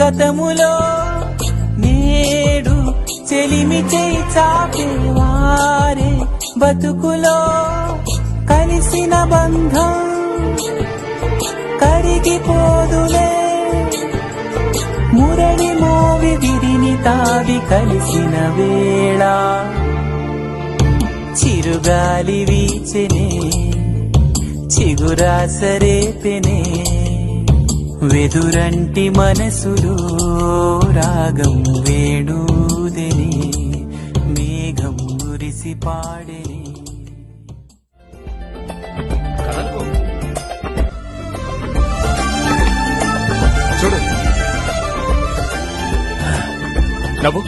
గతములో నేడు చెలిమి చేయి చాపేవారే బతుకులో కలిసిన బంధం కరిగిపోదులే మురళి మోవి విరిని తావి కలిసిన వేళ చిరుగాలి వీచెనే చిగురాసరేపెనే వెదురంటి మనసులో రాగం వేణూదెనే మేఘం మురిసి పాడెనే. చూడు నవ్వు.